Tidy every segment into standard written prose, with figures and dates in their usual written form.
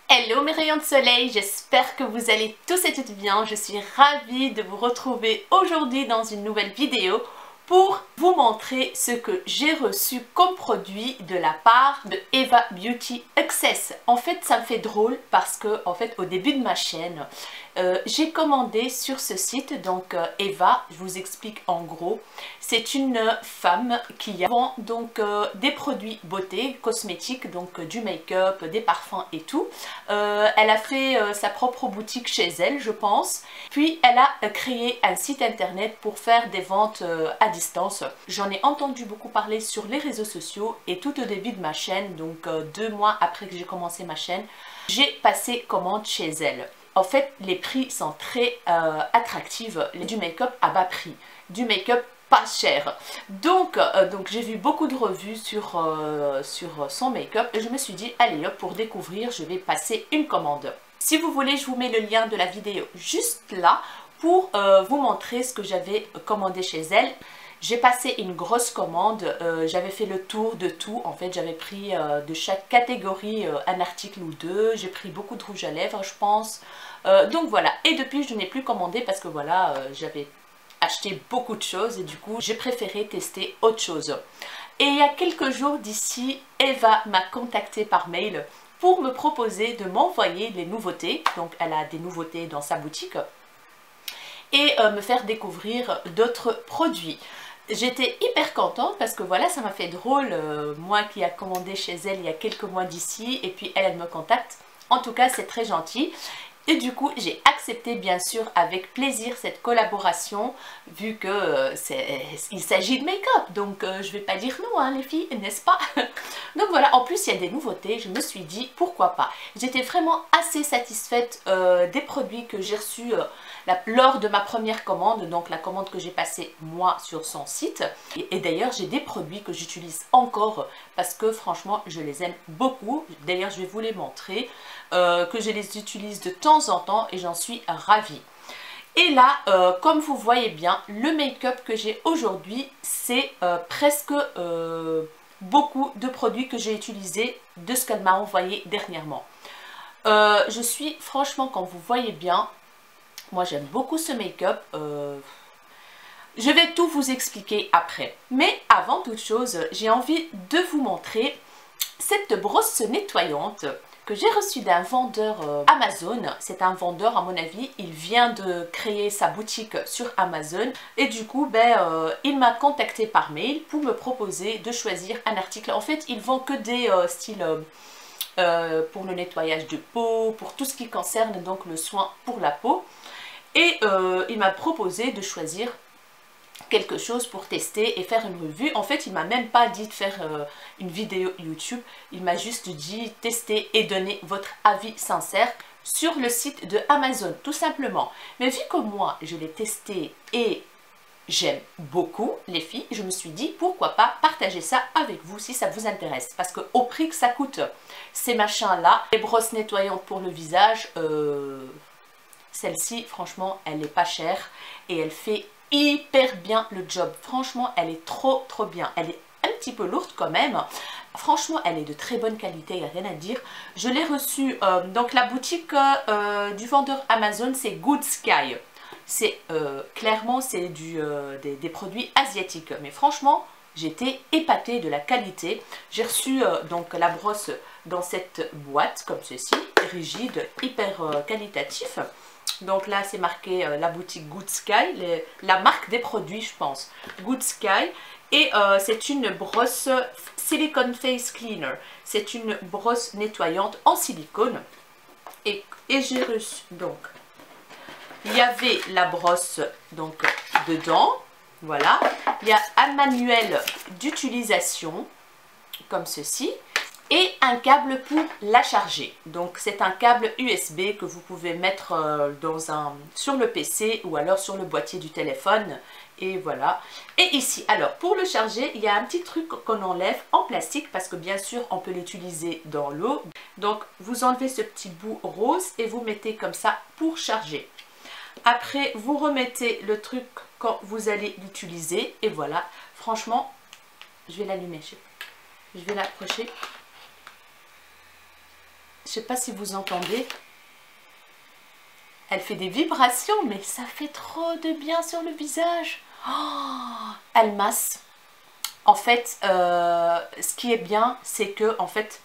Hello mes rayons de soleil, j'espère que vous allez tous et toutes bien. Je suis ravie de vous retrouver aujourd'hui dans une nouvelle vidéo pour vous montrer ce que j'ai reçu comme produit de la part de Eva Beauty Access. En fait, ça me fait drôle parce que au début de ma chaîne, j'ai commandé sur ce site, donc Eva, je vous explique en gros, c'est une femme qui vend donc des produits beauté, cosmétiques, donc du make-up, des parfums et tout. Elle a fait sa propre boutique chez elle, je pense. Puis elle a créé un site internet pour faire des ventes à distance. J'en ai entendu beaucoup parler sur les réseaux sociaux et tout au début de ma chaîne, donc 2 mois après que j'ai commencé ma chaîne, j'ai passé commande chez elle. En fait, les prix sont très attractifs, du make-up à bas prix, du make-up pas cher. Donc j'ai vu beaucoup de revues sur son make-up et je me suis dit, allez hop, pour découvrir, je vais passer une commande. Si vous voulez, je vous mets le lien de la vidéo juste là pour vous montrer ce que j'avais commandé chez elle. J'ai passé une grosse commande, j'avais fait le tour de tout, en fait j'avais pris de chaque catégorie un article ou deux, j'ai pris beaucoup de rouge à lèvres je pense, donc voilà, et depuis je n'ai plus commandé parce que voilà, j'avais acheté beaucoup de choses et du coup j'ai préféré tester autre chose. Et il y a quelques jours d'ici, Eva m'a contacté par mail pour me proposer de m'envoyer les nouveautés, donc elle a des nouveautés dans sa boutique, et me faire découvrir d'autres produits. J'étais hyper contente parce que voilà, ça m'a fait drôle, moi qui a commandé chez elle il y a quelques mois d'ici, et puis elle me contacte. En tout cas, c'est très gentil. Et du coup, j'ai accepté bien sûr avec plaisir cette collaboration, vu que il s'agit de make-up, donc je vais pas dire non, hein, les filles, n'est-ce pas? Donc voilà, en plus il y a des nouveautés, je me suis dit pourquoi pas. J'étais vraiment assez satisfaite des produits que j'ai reçus lors de ma première commande, donc la commande que j'ai passée moi sur son site. Et d'ailleurs j'ai des produits que j'utilise encore parce que franchement je les aime beaucoup. D'ailleurs je vais vous les montrer, que je les utilise de temps en temps et j'en suis ravie. Et là, comme vous voyez bien, le make-up que j'ai aujourd'hui, c'est presque beaucoup de produits que j'ai utilisés de ce qu'elle m'a envoyé dernièrement. Je suis franchement, comme vous voyez bien, moi j'aime beaucoup ce make-up. Je vais tout vous expliquer après. Mais avant toute chose, j'ai envie de vous montrer cette brosse nettoyante que j'ai reçue d'un vendeur Amazon. C'est un vendeur, à mon avis, il vient de créer sa boutique sur Amazon. Et du coup, il m'a contacté par mail pour me proposer de choisir un article. En fait, il vend que des styles pour le nettoyage de peau, pour tout ce qui concerne donc le soin pour la peau. Et il m'a proposé de choisir quelque chose pour tester et faire une revue. En fait, il m'a même pas dit de faire une vidéo YouTube, il m'a juste dit tester et donner votre avis sincère sur le site de Amazon, tout simplement. Mais vu que moi, je l'ai testé et j'aime beaucoup les filles, je me suis dit pourquoi pas partager ça avec vous si ça vous intéresse. Parce que au prix que ça coûte, ces machins-là, les brosses nettoyantes pour le visage, celle-ci, franchement, elle n'est pas chère et elle fait hyper bien le job. Franchement, elle est trop bien. Elle est un petit peu lourde quand même. Franchement, elle est de très bonne qualité, il n'y a rien à dire. Je l'ai reçue, donc la boutique du vendeur Amazon, c'est Good Sky. C'est clairement, c'est des produits asiatiques. Mais franchement, j'étais épatée de la qualité. J'ai reçu donc la brosse dans cette boîte comme ceci, rigide, hyper qualitatif. Donc là, c'est marqué la boutique Good Sky, la marque des produits, je pense. Good Sky. Et c'est une brosse Silicone Face Cleaner. C'est une brosse nettoyante en silicone. Et j'ai reçu, donc, il y avait la brosse donc dedans. Voilà. Il y a un manuel d'utilisation, comme ceci. Et un câble pour la charger. Donc c'est un câble USB que vous pouvez mettre sur le PC ou alors sur le boîtier du téléphone. Et voilà. Et ici, alors pour le charger, il y a un petit truc qu'on enlève en plastique parce que bien sûr on peut l'utiliser dans l'eau. Donc vous enlevez ce petit bout rose et vous mettez comme ça pour charger. Après vous remettez le truc quand vous allez l'utiliser. Et voilà, franchement, je vais l'allumer. Je vais l'approcher. Je sais pas si vous entendez. Elle fait des vibrations, mais ça fait trop de bien sur le visage. Oh, elle masse. En fait, ce qui est bien, c'est que en fait,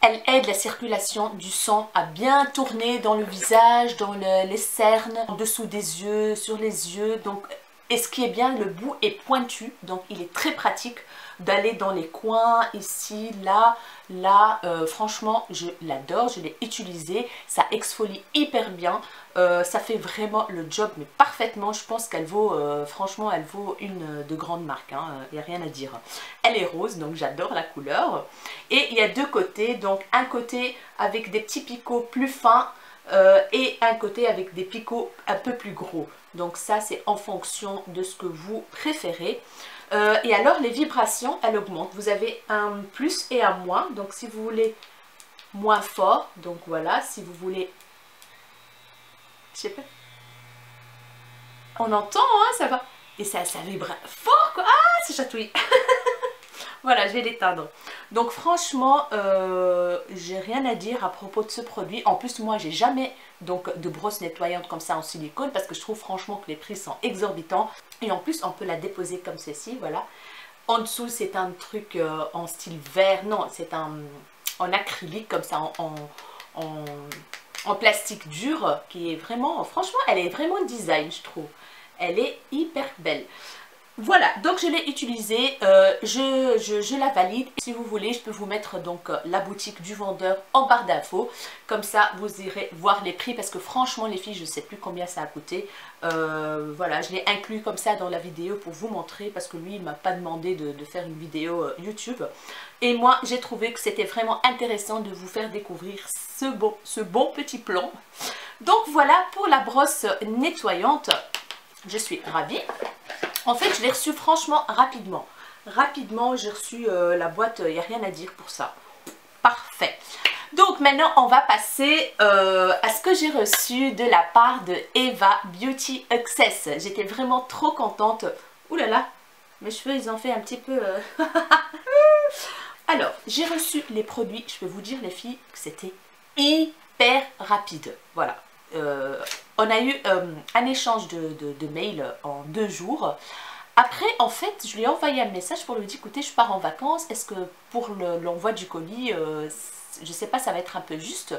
elle aide la circulation du sang à bien tourner dans le visage, dans les cernes, en dessous des yeux, sur les yeux. Donc, et ce qui est bien, le bout est pointu, donc il est très pratique d'aller dans les coins, ici, là, là. Franchement, je l'adore, je l'ai utilisé, ça exfolie hyper bien, ça fait vraiment le job, mais parfaitement. Je pense qu'elle vaut, franchement, elle vaut une de grandes marques, hein, il n'y a rien à dire. Elle est rose, donc j'adore la couleur. Et il y a deux côtés, donc un côté avec des petits picots plus fins, et un côté avec des picots un peu plus gros. Donc ça, c'est en fonction de ce que vous préférez. Et alors, les vibrations, elles augmentent. Vous avez un plus et un moins. Donc, si vous voulez moins fort, donc voilà. Si vous voulez... Je sais pas. On entend, hein, ça va. Et ça vibre fort, quoi. Ah, ça chatouille. Voilà, je vais l'éteindre. Donc franchement, j'ai rien à dire à propos de ce produit. En plus, moi, j'ai jamais donc de brosse nettoyante comme ça en silicone parce que je trouve franchement que les prix sont exorbitants. Et en plus, on peut la déposer comme ceci, voilà. En dessous, c'est un truc en style vert. Non, c'est en acrylique comme ça, en plastique dur qui est vraiment, franchement, elle est vraiment design, je trouve. Elle est hyper belle. Voilà, donc je l'ai utilisée, je la valide. Si vous voulez, je peux vous mettre donc la boutique du vendeur en barre d'infos. Comme ça, vous irez voir les prix parce que franchement, les filles, je ne sais plus combien ça a coûté. Voilà, je l'ai inclus comme ça dans la vidéo pour vous montrer parce que lui, il ne m'a pas demandé de faire une vidéo YouTube. Et moi, j'ai trouvé que c'était vraiment intéressant de vous faire découvrir ce bon petit plan. Donc voilà pour la brosse nettoyante. Je suis ravie. En fait, je l'ai reçu franchement rapidement. Rapidement, j'ai reçu la boîte, il n'y a rien à dire pour ça. Parfait. Donc maintenant, on va passer à ce que j'ai reçu de la part de Eva Beauty Access. J'étais vraiment trop contente. Ouh là là, mes cheveux, ils ont fait un petit peu... Alors, j'ai reçu les produits. Je peux vous dire, les filles, que c'était hyper rapide. Voilà. On a eu un échange de mails en 2 jours. Après, en fait, je lui ai envoyé un message pour lui dire, écoutez, je pars en vacances. Est-ce que pour l'envoi du colis, je ne sais pas, ça va être un peu juste.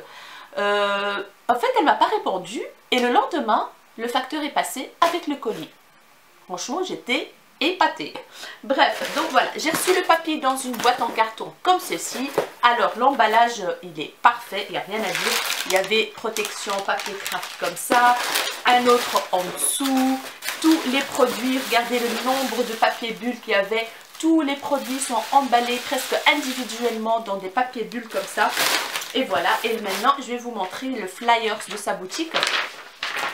En fait, elle ne m'a pas répondu. Et le lendemain, le facteur est passé avec le colis. Franchement, j'étais épatée. Bref, donc voilà, j'ai reçu le papier dans une boîte en carton comme ceci. Alors, l'emballage, il est parfait, il n'y a rien à dire. Il y avait protection papier craft comme ça, un autre en dessous, tous les produits, regardez le nombre de papiers bulles qu'il y avait. Tous les produits sont emballés presque individuellement dans des papiers bulles comme ça. Et voilà, et maintenant, je vais vous montrer le flyers de sa boutique.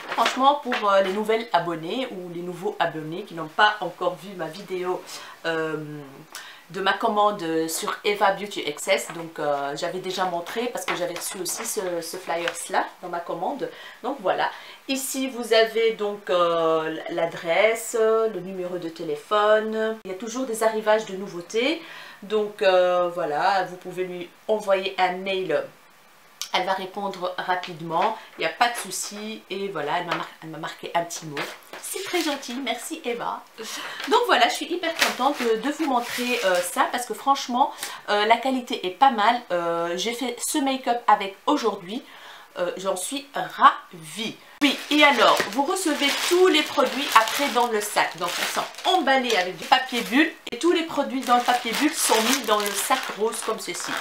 Franchement, pour les nouvelles abonnées ou les nouveaux abonnés qui n'ont pas encore vu ma vidéo de ma commande sur Eva Beauty Access, donc j'avais déjà montré parce que j'avais reçu aussi ce flyers là dans ma commande. Donc voilà, ici vous avez donc l'adresse, le numéro de téléphone, il y a toujours des arrivages de nouveautés, donc voilà, vous pouvez lui envoyer un mail. Elle va répondre rapidement, il n'y a pas de souci. Et voilà, elle m'a marqué un petit mot. C'est très gentil, merci Eva. Donc voilà, je suis hyper contente de vous montrer ça parce que franchement, la qualité est pas mal. J'ai fait ce make-up avec aujourd'hui. J'en suis ravie. Oui, et alors, vous recevez tous les produits après dans le sac. Donc, ils sont emballés avec du papier bulle. Et tous les produits dans le papier bulle sont mis dans le sac rose comme ceci.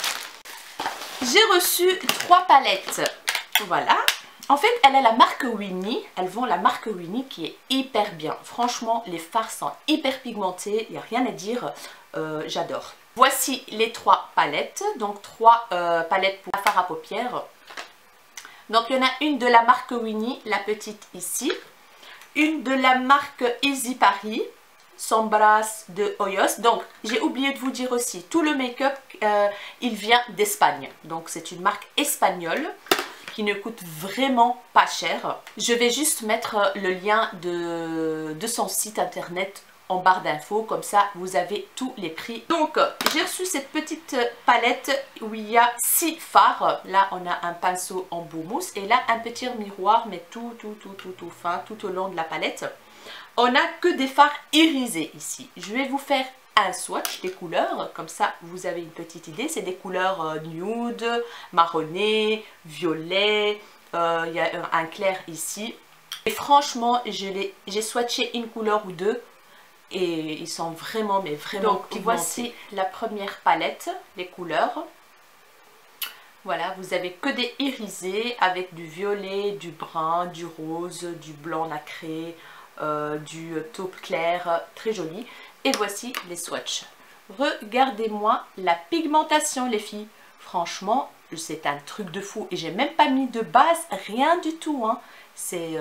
J'ai reçu 3 palettes. Voilà. En fait, elle a la marque Winnie. Elle vend la marque Winnie qui est hyper bien. Franchement, les fards sont hyper pigmentés. Il n'y a rien à dire. J'adore. Voici les 3 palettes. Donc, 3 palettes pour la fard à paupières. Donc, il y en a une de la marque Winnie, la petite ici. Une de la marque Easy Paris. Sombras de Hoyos. Donc, j'ai oublié de vous dire aussi, tout le make-up, il vient d'Espagne. Donc, c'est une marque espagnole qui ne coûte vraiment pas cher. Je vais juste mettre le lien de son site internet en barre d'infos, comme ça vous avez tous les prix. Donc j'ai reçu cette petite palette où il y a 6 fards. Là on a un pinceau en beau mousse et là un petit miroir, mais tout fin tout au long de la palette. On n'a que des fards irisés ici. Je vais vous faire un swatch des couleurs, comme ça vous avez une petite idée. C'est des couleurs nude, marronné, violet, il y a un clair ici. Et franchement, j'ai swatché une couleur ou deux et ils sont vraiment, mais vraiment pigmentés. Voici la première palette, les couleurs. Voilà, vous avez que des irisés avec du violet, du brun, du rose, du blanc nacré, du taupe clair, très joli. Et voici les swatchs. Regardez-moi la pigmentation les filles. Franchement, c'est un truc de fou. Et j'ai même pas mis de base, rien du tout. Hein. C'est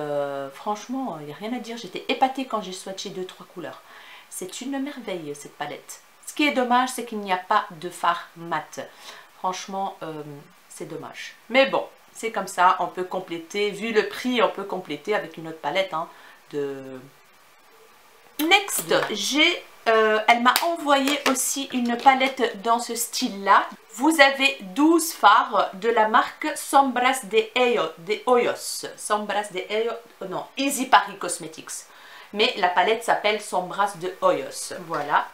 franchement, il n'y a rien à dire. J'étais épatée quand j'ai swatché 2-3 couleurs. C'est une merveille cette palette. Ce qui est dommage, c'est qu'il n'y a pas de fard mat. Franchement, c'est dommage. Mais bon, c'est comme ça. On peut compléter. Vu le prix, on peut compléter avec une autre palette. Hein, Next, elle m'a envoyé aussi une palette dans ce style-là. Vous avez 12 fards de la marque Sombras de Hoyos. Sombras de Hoyos, non, Easy Paris Cosmetics. Mais la palette s'appelle Sombras de Hoyos. Voilà.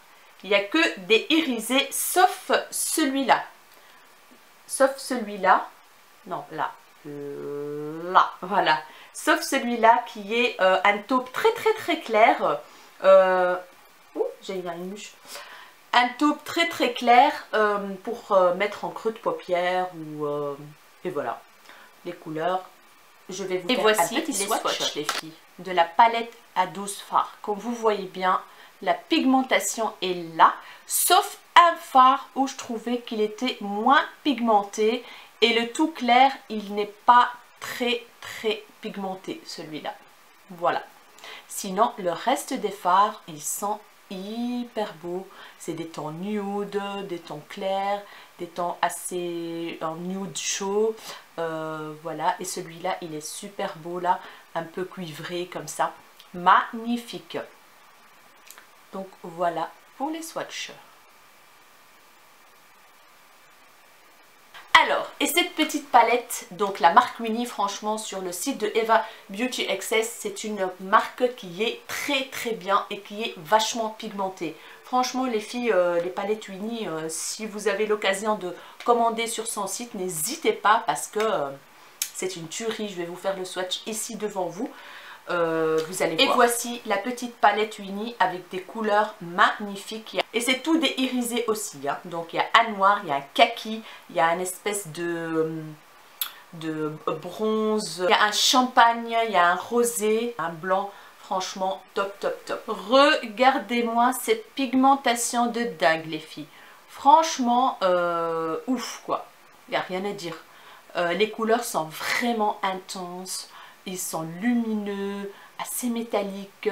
Il n'y a que des irisés, sauf celui-là. Sauf celui-là. Non, là. Là. Voilà. Sauf celui-là qui est un taupe très clair. J'ai une mouche. Un taupe très clair pour mettre en creux de paupière ou et voilà les couleurs. Je vais vous faire un petit swatch les filles de la palette à 12 fards. Comme vous voyez bien, la pigmentation est là, sauf un fard où je trouvais qu'il était moins pigmenté et le tout clair, il n'est pas très pigmenté celui-là. Voilà. Sinon, le reste des fards, ils sont hyper beaux. C'est des tons nude, des tons clairs, des tons assez en nude chaud. Voilà. Et celui-là, il est super beau là, un peu cuivré comme ça. Magnifique. Donc voilà pour les swatchs. Alors, et cette petite palette, donc la marque Winnie, franchement, sur le site de Eva Beauty Access, c'est une marque qui est très bien et qui est vachement pigmentée. Franchement, les filles, les palettes Winnie, si vous avez l'occasion de commander sur son site, n'hésitez pas parce que c'est une tuerie. Je vais vous faire le swatch ici devant vous. Vous allez voir. Et voici la petite palette Winnie avec des couleurs magnifiques. Et c'est tout des irisés aussi. Hein. Donc il y a un noir, il y a un kaki, il y a une espèce de bronze, il y a un champagne, il y a un rosé, un blanc. Franchement, top. Regardez-moi cette pigmentation de dingue, les filles. Franchement, ouf quoi. Il n'y a rien à dire. Les couleurs sont vraiment intenses. Ils sont lumineux, assez métalliques,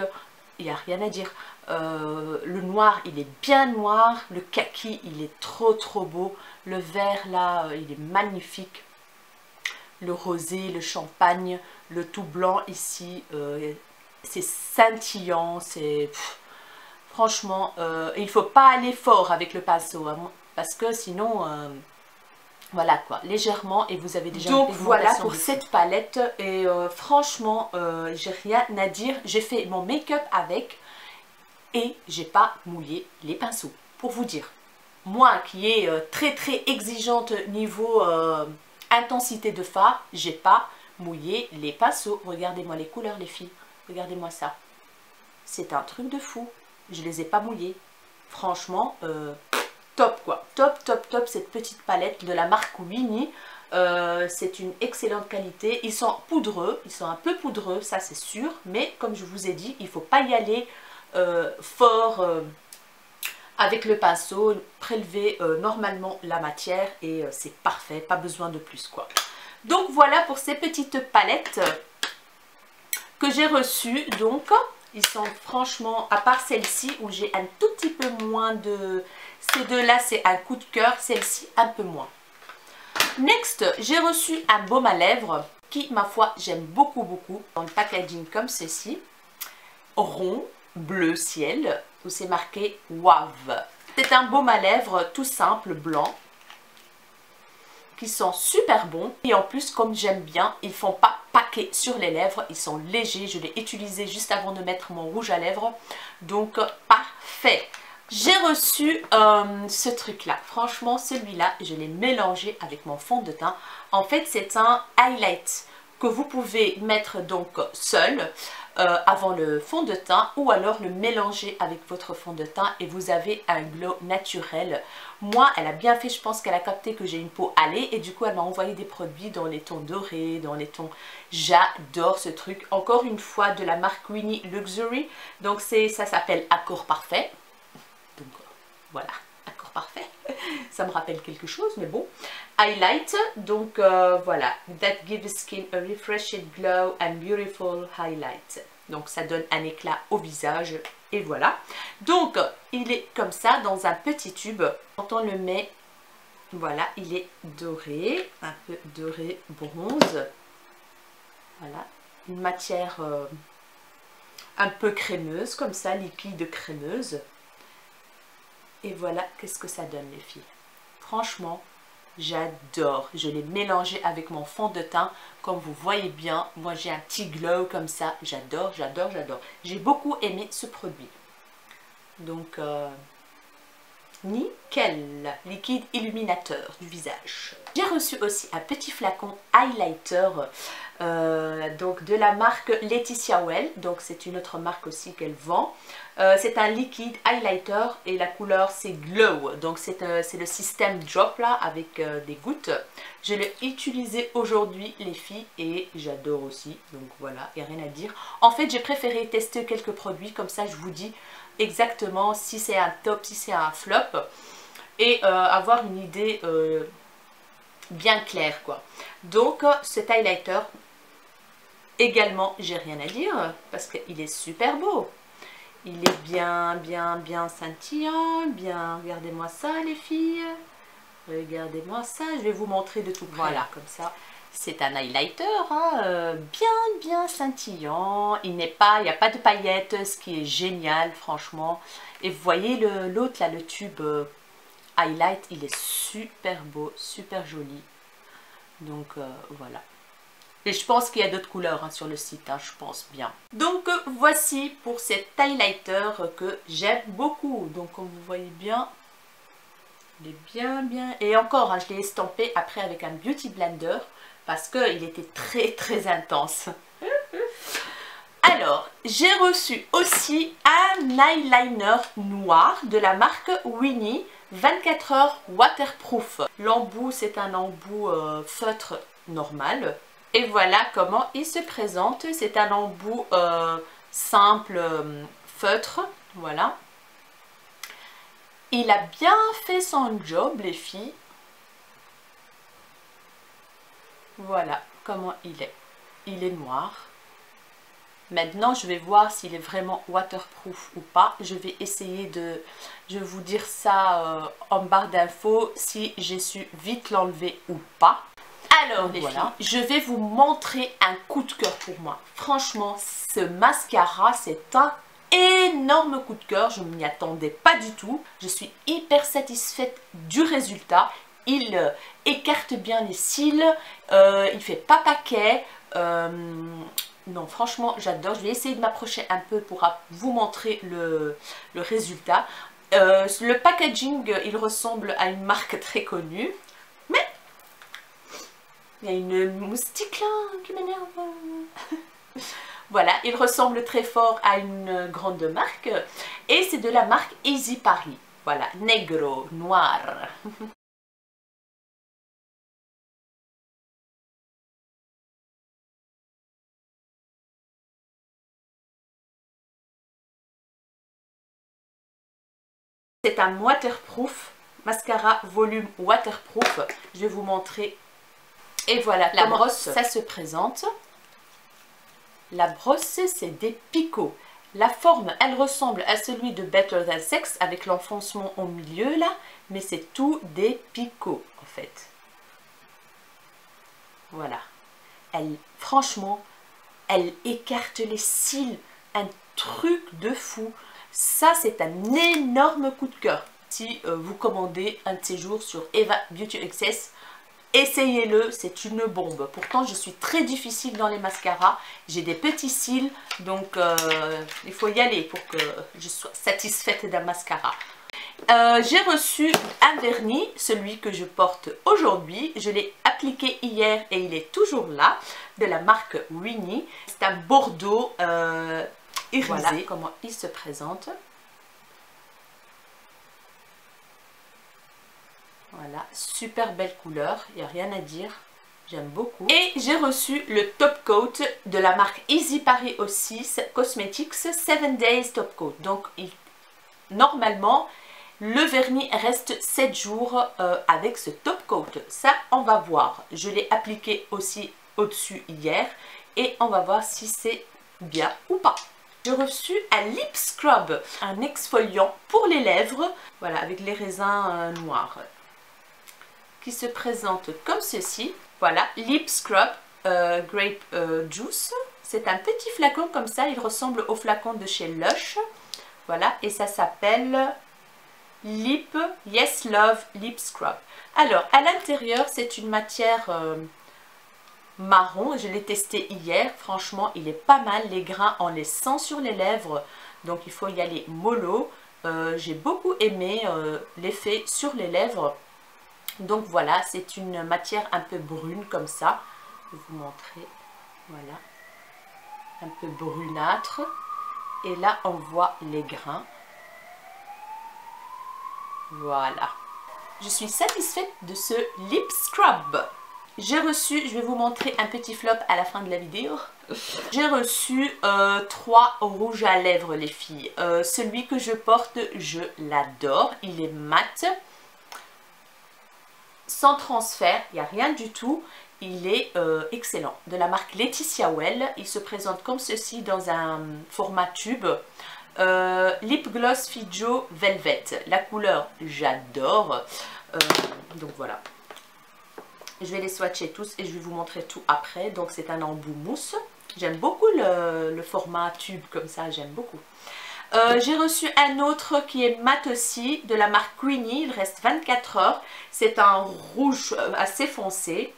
il n'y a rien à dire. Le noir, il est bien noir. Le kaki, il est trop beau. Le vert, là, il est magnifique. Le rosé, le champagne, le tout blanc ici, c'est scintillant. Franchement, il ne faut pas aller fort avec le pinceau, hein, parce que sinon... voilà quoi, légèrement et vous avez déjà une pigmentation. Voilà pour cette palette et franchement, j'ai rien à dire. J'ai fait mon make-up avec et j'ai pas mouillé les pinceaux. Pour vous dire, moi qui est très exigeante niveau intensité de fard, j'ai pas mouillé les pinceaux. Regardez-moi les couleurs les filles, regardez-moi ça. C'est un truc de fou, je les ai pas mouillés. Franchement, top quoi, top cette petite palette de la marque Winnie. C'est une excellente qualité. Ils sont poudreux, ils sont un peu poudreux, ça c'est sûr, mais comme je vous ai dit, il ne faut pas y aller fort avec le pinceau. Prélever normalement la matière et c'est parfait, pas besoin de plus quoi. Donc voilà pour ces petites palettes que j'ai reçues. Donc ils sont franchement, à part celle-ci où j'ai un tout petit peu moins de... Ces deux-là, c'est un coup de cœur. Celle-ci, un peu moins. Next, j'ai reçu un baume à lèvres qui, ma foi, j'aime beaucoup. Dans le packaging comme ceci. Rond, bleu ciel. où c'est marqué WAV. C'est un baume à lèvres tout simple, blanc, qui sont super bons. Et en plus, comme j'aime bien, ils ne font pas paquet sur les lèvres. Ils sont légers. Je l'ai utilisé juste avant de mettre mon rouge à lèvres. Donc, parfait. J'ai reçu ce truc-là. Franchement, celui-là, je l'ai mélangé avec mon fond de teint. En fait, c'est un highlight que vous pouvez mettre donc seul avant le fond de teint ou alors le mélanger avec votre fond de teint et vous avez un glow naturel. Moi, elle a bien fait, je pense qu'elle a capté que j'ai une peau hâlée et du coup, elle m'a envoyé des produits dans les tons dorés, dans les tons... J'adore ce truc. Encore une fois, de la marque Winnie Luxury. Donc, ça s'appelle Accord Parfait. Donc, voilà, Accord Parfait. Ça me rappelle quelque chose, mais bon. Highlight, donc voilà, that gives skin a refreshing glow and beautiful highlight. Donc ça donne un éclat au visage et voilà. Donc il est comme ça dans un petit tube. Quand on le met, voilà, il est doré, un peu doré bronze. Voilà, une matière un peu crémeuse comme ça, liquide crémeuse. Et voilà, qu'est-ce que ça donne les filles. Franchement, j'adore. Je l'ai mélangé avec mon fond de teint. Comme vous voyez bien, moi j'ai un petit glow comme ça. J'adore, j'adore, j'adore. J'ai beaucoup aimé ce produit. Donc, nickel. Liquide illuminateur du visage. J'ai reçu aussi un petit flacon highlighter donc de la marque Laetitia Well. Donc c'est une autre marque aussi qu'elle vend. C'est un liquide highlighter et la couleur c'est Glow. Donc c'est le système drop là avec des gouttes. Je l'ai utilisé aujourd'hui les filles et j'adore aussi. Donc voilà, il n'y a rien à dire. En fait j'ai préféré tester quelques produits comme ça je vous dis exactement si c'est un top, si c'est un flop. Et avoir une idée bien claire quoi. Donc cet highlighter également j'ai rien à dire parce qu'il est super beau. Il est bien scintillant, bien, regardez-moi ça les filles, regardez-moi ça, je vais vous montrer de tout près, voilà, comme ça. C'est un highlighter, hein, bien scintillant, il n'y a pas de paillettes, ce qui est génial franchement. Et vous voyez l'autre là, le tube highlight, il est super beau, super joli. Donc voilà. Et je pense qu'il y a d'autres couleurs hein, sur le site, hein, je pense bien. Donc voici pour cet highlighter que j'aime beaucoup. Donc comme vous voyez bien, il est bien. Et encore, hein, je l'ai estampé après avec un Beauty Blender parce qu'il était très intense. Alors, j'ai reçu aussi un eyeliner noir de la marque Winnie 24 heures waterproof. L'embout, c'est un embout feutre normal. Et voilà comment il se présente. C'est un embout simple, feutre. Voilà. Il a bien fait son job, les filles. Voilà comment il est. Il est noir. Maintenant, je vais voir s'il est vraiment waterproof ou pas. Je vais essayer de vous dire ça en barre d'infos si j'ai su vite l'enlever ou pas. Alors les filles, je vais vous montrer un coup de cœur pour moi. Franchement, ce mascara, c'est un énorme coup de cœur. Je ne m'y attendais pas du tout. Je suis hyper satisfaite du résultat. Il écarte bien les cils. Il fait pas paquet. Non, franchement, j'adore. Je vais essayer de m'approcher un peu pour vous montrer le résultat. Le packaging, il ressemble à une marque très connue. Mais il y a une moustique là qui m'énerve. Voilà, il ressemble très fort à une grande marque. Et c'est de la marque Easy Paris. Voilà, negro, noir. C'est un waterproof, mascara volume waterproof. Je vais vous montrer. Et voilà, la brosse, ça se présente. La brosse, c'est des picots. La forme, elle ressemble à celui de Better Than Sex avec l'enfoncement au milieu là, mais c'est tout des picots en fait. Voilà. Franchement, elle écarte les cils, un truc de fou. Ça, c'est un énorme coup de cœur. Si vous commandez un de ces jours sur Eva Beauty Access, essayez-le, c'est une bombe. Pourtant, je suis très difficile dans les mascaras. J'ai des petits cils, donc il faut y aller pour que je sois satisfaite d'un mascara. J'ai reçu un vernis, celui que je porte aujourd'hui. Je l'ai appliqué hier et il est toujours là, de la marque Winnie. C'est un bordeaux irisé. Voilà comment il se présente. Voilà, super belle couleur, il n'y a rien à dire, j'aime beaucoup. Et j'ai reçu le top coat de la marque Easy Paris aussi, Cosmetics 7 Days Top Coat. Donc normalement, le vernis reste 7 jours avec ce top coat. Ça, on va voir. Je l'ai appliqué aussi au-dessus hier et on va voir si c'est bien ou pas. J'ai reçu un lip scrub, un exfoliant pour les lèvres, voilà, avec les raisins noirs, qui se présente comme ceci. Voilà, lip scrub grape juice. C'est un petit flacon comme ça, il ressemble au flacon de chez Lush. Voilà, et ça s'appelle Lip Yes Love Lip Scrub. Alors, à l'intérieur, c'est une matière marron. Je l'ai testé hier. Franchement, il est pas mal. Les grains, on les sent sur les lèvres. Donc, il faut y aller mollo. J'ai beaucoup aimé l'effet sur les lèvres. Donc, voilà, c'est une matière un peu brune comme ça. Je vais vous montrer. Voilà. Un peu brunâtre. Et là, on voit les grains. Voilà. Je suis satisfaite de ce lip scrub. J'ai reçu, je vais vous montrer un petit flop à la fin de la vidéo. J'ai reçu 3 rouges à lèvres, les filles. Celui que je porte, je l'adore. Il est mat. Sans transfert, il n'y a rien du tout. Il est excellent. De la marque Laetitia Well. Il se présente comme ceci dans un format tube. Lip Gloss Fijo Velvet. La couleur, j'adore. Donc voilà. Je vais les swatcher tous et je vais vous montrer tout après. Donc c'est un embout mousse. J'aime beaucoup le format tube comme ça, j'aime beaucoup. J'ai reçu un autre qui est mat aussi, de la marque Winnie. Il reste 24 heures. C'est un rouge assez foncé.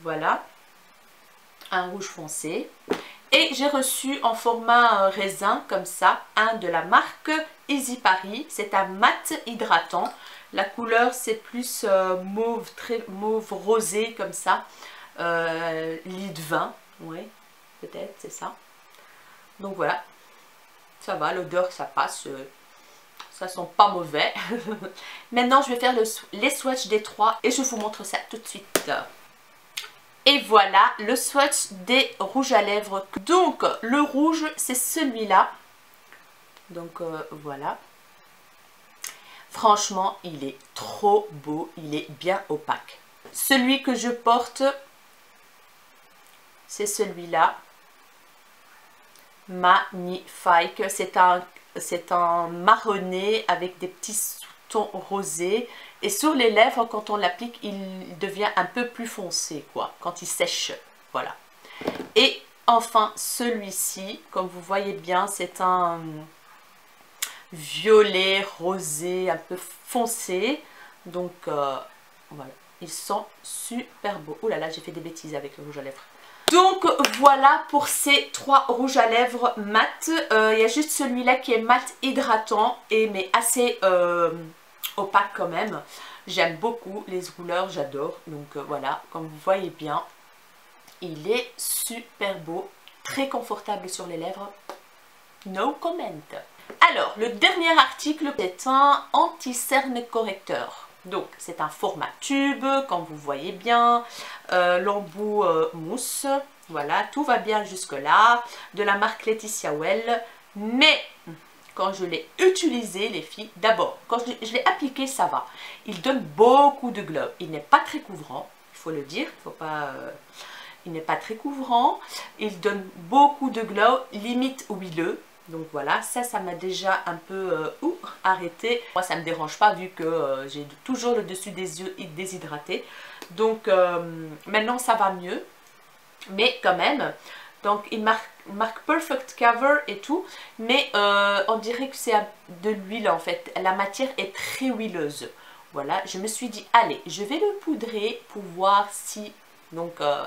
Voilà. Un rouge foncé. Et j'ai reçu en format raisin comme ça, un de la marque Easy Paris. C'est un mat hydratant. La couleur c'est plus mauve, très mauve rosé comme ça. Lit de vin, oui, peut-être, c'est ça. Donc voilà, ça va, l'odeur ça passe, ça sent pas mauvais. Maintenant je vais faire les swatchs des 3 et je vous montre ça tout de suite. Et voilà le swatch des rouges à lèvres. Donc le rouge c'est celui-là. Donc voilà. Franchement, il est trop beau, il est bien opaque. Celui que je porte, c'est celui-là. Magnifique. C'est un marronné avec des petits sous-tons rosés. Et sur les lèvres, quand on l'applique, il devient un peu plus foncé, quoi, quand il sèche. Voilà. Et enfin, celui-ci, comme vous voyez bien, c'est un violet, rosé, un peu foncé. Donc, voilà. Ils sont super beaux. Ouh là là, j'ai fait des bêtises avec le rouge à lèvres. Donc, voilà pour ces 3 rouges à lèvres mat. Il y a juste celui-là qui est mat hydratant, mais assez opaque quand même. J'aime beaucoup les couleurs, j'adore. Donc, voilà, comme vous voyez bien, il est super beau. Très confortable sur les lèvres. No comment. Alors, le dernier article, c'est un anti-cerne correcteur. Donc, c'est un format tube, comme vous voyez bien. L'embout mousse. Voilà, tout va bien jusque-là. De la marque Laetitia Well. Mais, quand je l'ai utilisé, les filles, d'abord, quand je l'ai appliqué, ça va. Il donne beaucoup de glow. Il n'est pas très couvrant, il faut le dire. Il faut pas... il n'est pas très couvrant. Il donne beaucoup de glow, limite huileux. Donc voilà, ça m'a déjà un peu arrêté. Moi, ça ne me dérange pas vu que j'ai toujours le dessus des yeux déshydraté. Donc maintenant, ça va mieux. Mais quand même, Donc il marque Perfect Cover et tout, mais on dirait que c'est de l'huile en fait. La matière est très huileuse. Voilà, je me suis dit, allez, je vais le poudrer pour voir si,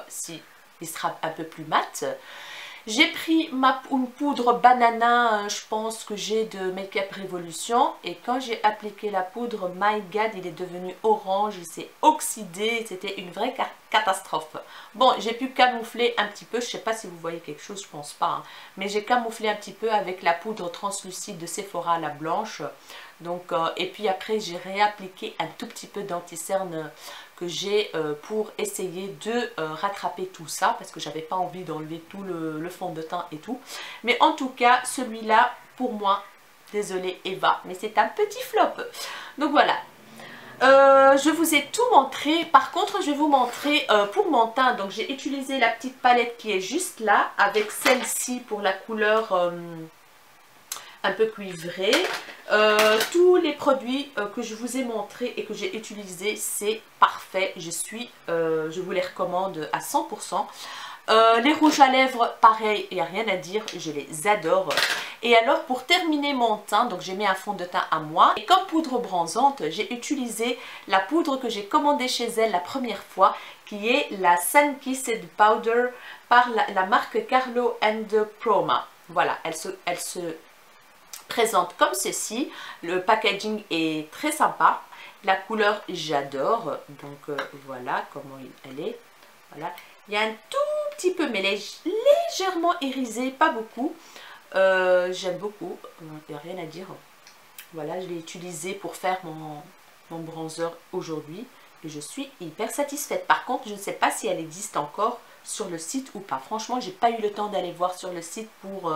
si il sera un peu plus mat. J'ai pris une poudre banana, je pense que j'ai de Make Up Revolution. Et quand j'ai appliqué la poudre, my god, il est devenu orange, il s'est oxydé. C'était une vraie catastrophe. Bon, j'ai pu camoufler un petit peu, je ne sais pas si vous voyez quelque chose, je pense pas. Hein, mais j'ai camouflé un petit peu avec la poudre translucide de Sephora, la blanche. Donc, et puis après, j'ai réappliqué un tout petit peu d'anti-cerne que j'ai pour essayer de rattraper tout ça parce que j'avais pas envie d'enlever tout le fond de teint et tout. Mais en tout cas, celui-là, pour moi, désolée Eva, mais c'est un petit flop. Donc voilà. Je vous ai tout montré. Par contre, je vais vous montrer pour mon teint. Donc j'ai utilisé la petite palette qui est juste là avec celle-ci pour la couleur un peu cuivré. Tous les produits que je vous ai montrés et que j'ai utilisés, c'est parfait. Je vous les recommande à 100%. Les rouges à lèvres, pareil, il n'y a rien à dire, je les adore. Et alors pour terminer mon teint, donc j'ai mis un fond de teint à moi. Et comme poudre bronzante, j'ai utilisé la poudre que j'ai commandée chez elle la première fois, qui est la Sun Kissed Powder par la marque Carlo & Proma. Voilà, elle se présente comme ceci. Le packaging est très sympa. La couleur, j'adore. Donc voilà comment elle est. Voilà. Il y a un tout petit peu, mais légèrement irisé, pas beaucoup. J'aime beaucoup, il n'y a rien à dire. Voilà, je l'ai utilisé pour faire mon bronzer aujourd'hui. Et je suis hyper satisfaite. Par contre, je ne sais pas si elle existe encore sur le site ou pas. Franchement, j'ai pas eu le temps d'aller voir sur le site pour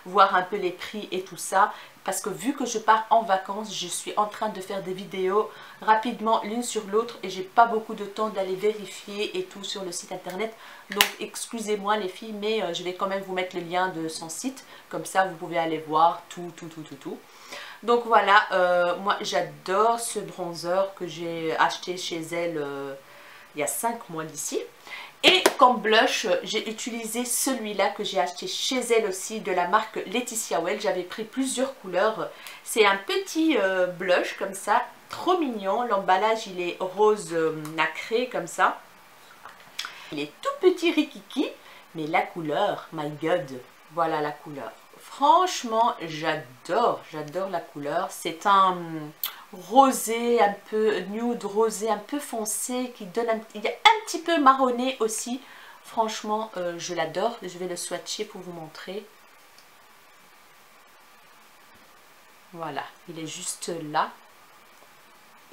voir un peu les prix et tout ça. Parce que vu que je pars en vacances, je suis en train de faire des vidéos rapidement l'une sur l'autre. Et j'ai pas beaucoup de temps d'aller vérifier et tout sur le site internet. Donc excusez-moi les filles, mais je vais quand même vous mettre le lien de son site. Comme ça, vous pouvez aller voir tout. Donc voilà, moi j'adore ce bronzer que j'ai acheté chez elle il y a 5 mois d'ici. Et comme blush, j'ai utilisé celui-là que j'ai acheté chez elle aussi de la marque Laetitia Well. J'avais pris plusieurs couleurs. C'est un petit blush comme ça, trop mignon. L'emballage il est rose nacré comme ça. Il est tout petit rikiki, mais la couleur, my god, voilà la couleur. Franchement, j'adore la couleur. C'est un rosé, un peu nude rosé, un peu foncé, qui donne il y a un petit peu marronné aussi. Franchement, je l'adore. Je vais le swatcher pour vous montrer. Voilà, il est juste là.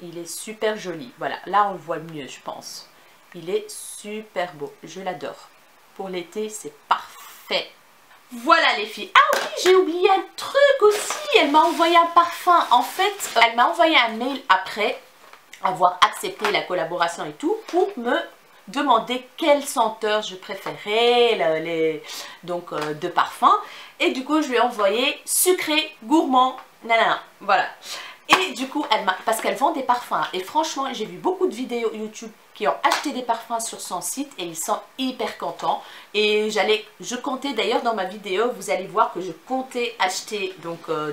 Il est super joli. Voilà, là on le voit mieux, je pense. Il est super beau. Je l'adore. Pour l'été, c'est parfait. Voilà les filles. Ah oui, j'ai oublié un truc aussi. Elle m'a envoyé un parfum. En fait, elle m'a envoyé un mail après avoir accepté la collaboration et tout pour me demander quelle senteur je préférais de parfum. Et du coup, je lui ai envoyé sucré, gourmand, nanana. Voilà. Et du coup, parce qu'elle vend des parfums. Et franchement, j'ai vu beaucoup de vidéos YouTube qui ont acheté des parfums sur son site et ils sont hyper contents. Et je comptais d'ailleurs dans ma vidéo, vous allez voir que je comptais acheter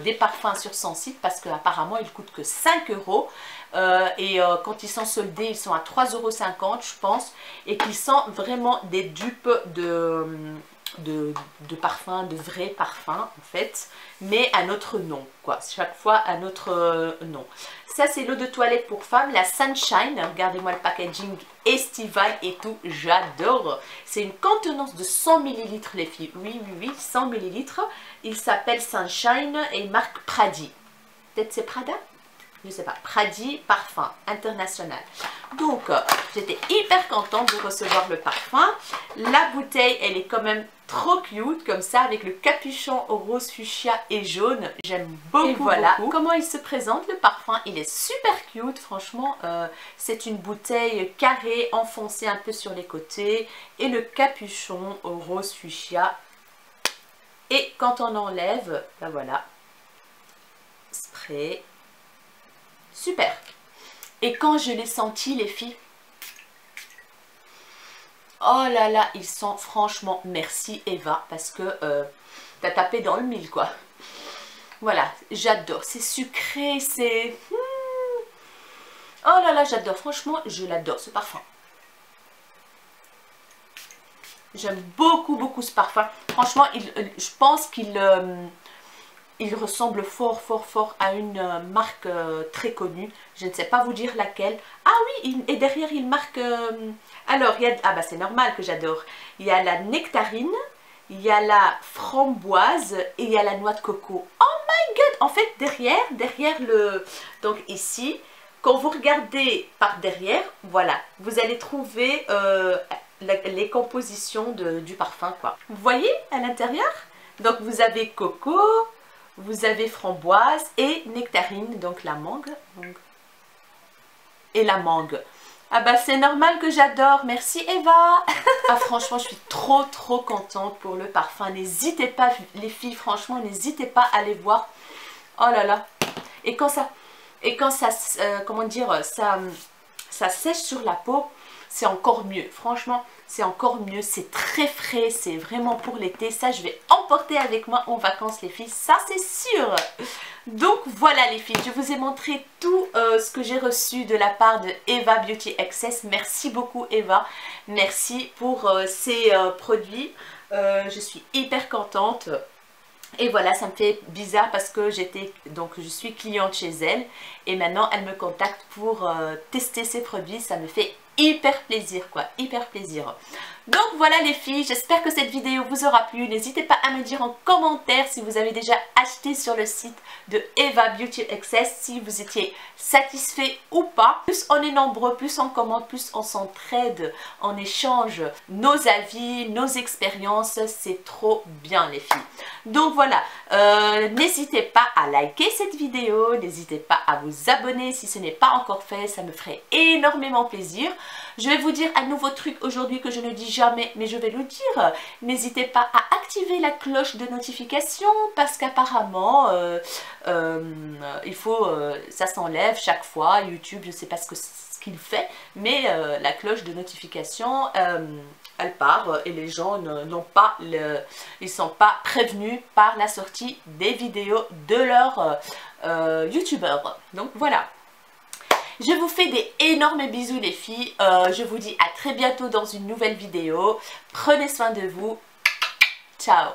des parfums sur son site parce qu'apparemment ils coûtent que 5 €. Quand ils sont soldés, ils sont à 3,50 € je pense. Et qu'ils sont vraiment des dupes de parfums, de vrais parfums en fait, mais à notre nom quoi, chaque fois à notre nom. Ça c'est l'eau de toilette pour femmes, la Sunshine, regardez-moi le packaging estival et tout, j'adore. C'est une contenance de 100 ml les filles, oui 100 ml. Il s'appelle Sunshine et marque Pradi, peut-être c'est Prada, je sais pas, Pradi parfum international. Donc j'étais hyper contente de recevoir le parfum. La bouteille elle est quand même trop cute comme ça avec le capuchon au rose fuchsia et jaune. J'aime beaucoup. Et voilà comment il se présente le parfum. Il est super cute franchement. C'est une bouteille carrée enfoncée un peu sur les côtés et le capuchon au rose fuchsia. Et quand on enlève, ben voilà, spray. Super. Et quand je l'ai senti les filles, Oh là là, ils sont franchement, merci Eva, parce que t'as tapé dans le mille quoi. Voilà, j'adore, c'est sucré, c'est... Oh là là, j'adore, franchement, je l'adore ce parfum. J'aime beaucoup, beaucoup ce parfum. Franchement, je pense qu'il il ressemble fort, fort, fort à une marque très connue. Je ne sais pas vous dire laquelle. Ah oui, et derrière, il marque... alors, il y a... Ah bah c'est normal que j'adore. Il y a la nectarine, il y a la framboise et il y a la noix de coco. Oh my god! En fait, derrière le... Donc ici... Quand vous regardez par derrière, voilà, vous allez trouver les compositions du parfum, quoi. Vous voyez à l'intérieur? Donc vous avez coco, vous avez framboise et nectarine, donc la mangue. Et la mangue. Ah bah c'est normal que j'adore, merci Eva. Ah franchement je suis trop contente pour le parfum. N'hésitez pas les filles, franchement n'hésitez pas à aller voir. Oh là là. Et quand ça comment dire, ça sèche sur la peau, c'est encore mieux. Franchement, c'est encore mieux. C'est très frais, c'est vraiment pour l'été. Ça, je vais emporter avec moi en vacances, les filles. Ça, c'est sûr. Donc, voilà, les filles. Je vous ai montré tout ce que j'ai reçu de la part de Eva Beauty Access. Merci beaucoup, Eva. Merci pour ces produits. Je suis hyper contente. Et voilà, ça me fait bizarre parce que je suis cliente chez elle et maintenant elle me contacte pour tester ses produits. Ça me fait hyper plaisir quoi, hyper plaisir. Donc voilà les filles, j'espère que cette vidéo vous aura plu. N'hésitez pas à me dire en commentaire si vous avez déjà acheté sur le site de Eva Beauty Access, si vous étiez satisfait ou pas. Plus on est nombreux, plus on commente, plus on s'entraide, on échange nos avis, nos expériences, c'est trop bien les filles. Donc voilà, n'hésitez pas à liker cette vidéo, n'hésitez pas à vous abonner si ce n'est pas encore fait, ça me ferait énormément plaisir. Je vais vous dire un nouveau truc aujourd'hui que je ne dis jamais, mais je vais le dire. N'hésitez pas à activer la cloche de notification parce qu'apparemment, il faut, ça s'enlève chaque fois. YouTube, je ne sais pas ce qu'il fait, mais la cloche de notification, elle part et les gens ils sont pas prévenus par la sortie des vidéos de leur youtubeur. Donc voilà. Je vous fais des énormes bisous les filles. Je vous dis à très bientôt dans une nouvelle vidéo. Prenez soin de vous. Ciao.